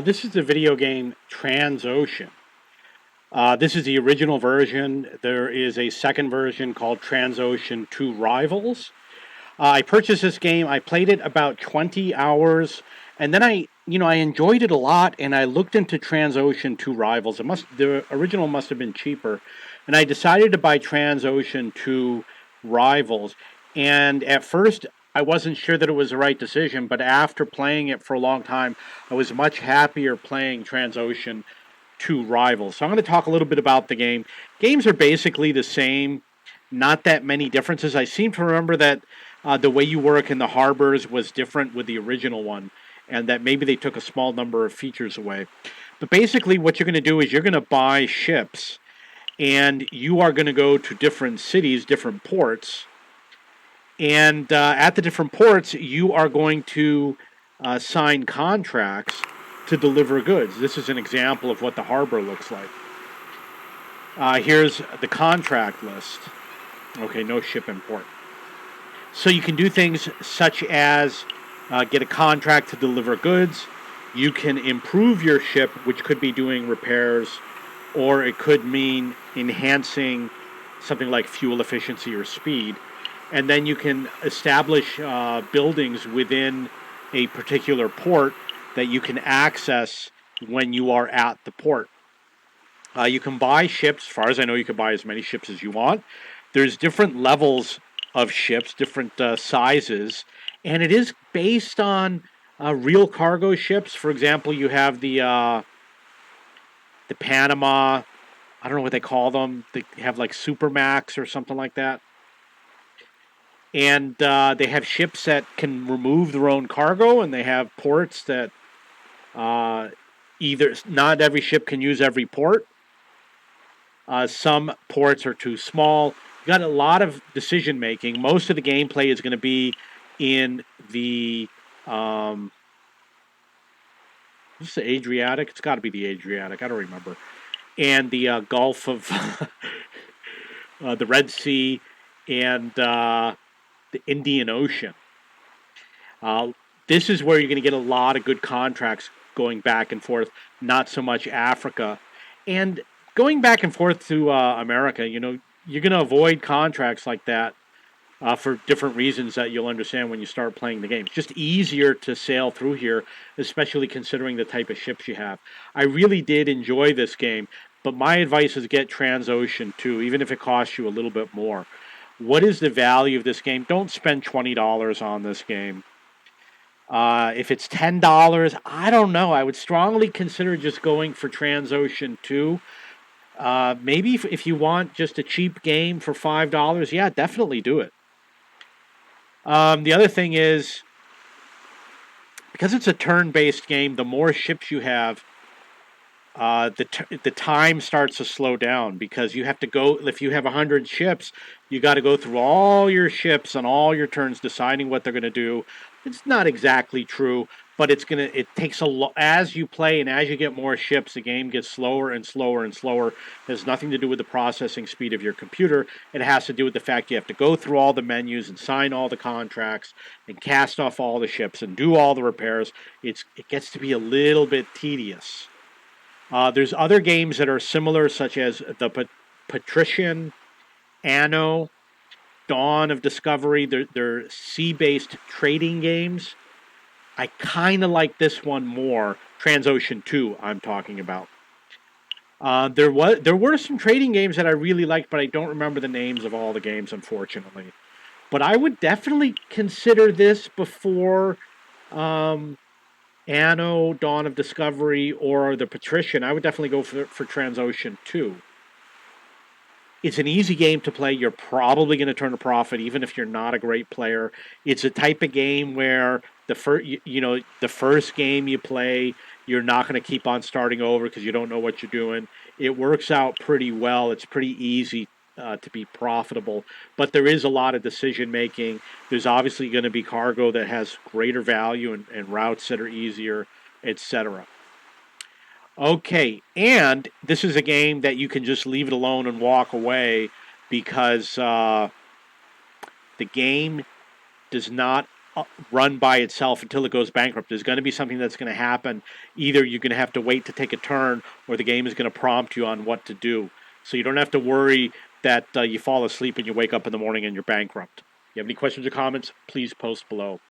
This is the video game Transocean. This is the original version. There is a second version called Transocean 2 Rivals. I purchased this game. I played it about 20 hours, and then I enjoyed it a lot. And I looked into Transocean 2 Rivals. The original must have been cheaper, and I decided to buy Transocean 2 Rivals. And at first, I wasn't sure that it was the right decision, but after playing it for a long time, I was much happier playing Transocean 2 Rivals. So I'm going to talk a little bit about the game. Games are basically the same, not that many differences. I seem to remember that the way you work in the harbors was different with the original one, and that maybe they took a small number of features away. But basically, what you're going to do is you're going to buy ships, and you are going to go to different cities, different ports, and at the different ports, you are going to sign contracts to deliver goods. This is an example of what the harbor looks like. Here's the contract list. Okay, no ship in port. So you can do things such as get a contract to deliver goods. You can improve your ship, which could be doing repairs, or it could mean enhancing something like fuel efficiency or speed. And then you can establish buildings within a particular port that you can access when you are at the port. You can buy ships. As far as I know, you can buy as many ships as you want. There's different levels of ships, different sizes, and it is based on real cargo ships. For example, you have the Panama. I don't know what they call them. They have like Supermax or something like that. And they have ships that can remove their own cargo, and they have ports that either not every ship can use every port. Some ports are too small. You got a lot of decision making. Most of the gameplay is going to be in the is this the Adriatic? It's got to be the Adriatic. I don't remember. And the Gulf of the Red Sea and the Indian Ocean. This is where you're going to get a lot of good contracts going back and forth. Not so much Africa, and going back and forth to America. You're going to avoid contracts like that for different reasons that you'll understand when you start playing the game. It's just easier to sail through here, especially considering the type of ships you have. I really did enjoy this game, but my advice is get Transocean 2, even if it costs you a little bit more. What is the value of this game? Don't spend $20 on this game. If it's $10, I don't know. I would strongly consider just going for Transocean 2. Maybe if you want just a cheap game for $5, yeah, definitely do it. The other thing is, because it's a turn-based game, the more ships you have, the time starts to slow down, because you have to go. If you have 100 ships, you got to go through all your ships on all your turns, deciding what they're going to do. It's not exactly true, but it takes a lot as you play, and as you get more ships, the game gets slower and slower and slower. It has nothing to do with the processing speed of your computer. It has to do with the fact you have to go through all the menus and sign all the contracts and cast off all the ships and do all the repairs. It gets to be a little bit tedious. There's other games that are similar, such as the Patrician, Anno, Dawn of Discovery. They're sea-based trading games. I kind of like this one more. Transocean 2, I'm talking about. There were some trading games that I really liked, but I don't remember the names of all the games, unfortunately. But I would definitely consider this before Anno, Dawn of Discovery, or the Patrician. I would definitely go for Transocean 2. It's an easy game to play. You're probably going to turn a profit, even if you're not a great player. It's a type of game where the first game you play, you're not going to keep on starting over because you don't know what you're doing. It works out pretty well. It's pretty easy to be profitable, but there is a lot of decision making. There's obviously going to be cargo that has greater value and routes that are easier, etc. Okay, and this is a game that you can just leave it alone and walk away, because the game does not run by itself until it goes bankrupt. There's going to be something that's going to happen. Either you're going to have to wait to take a turn, or the game is going to prompt you on what to do. So you don't have to worry that you fall asleep and you wake up in the morning and you're bankrupt. If you have any questions or comments, please post below.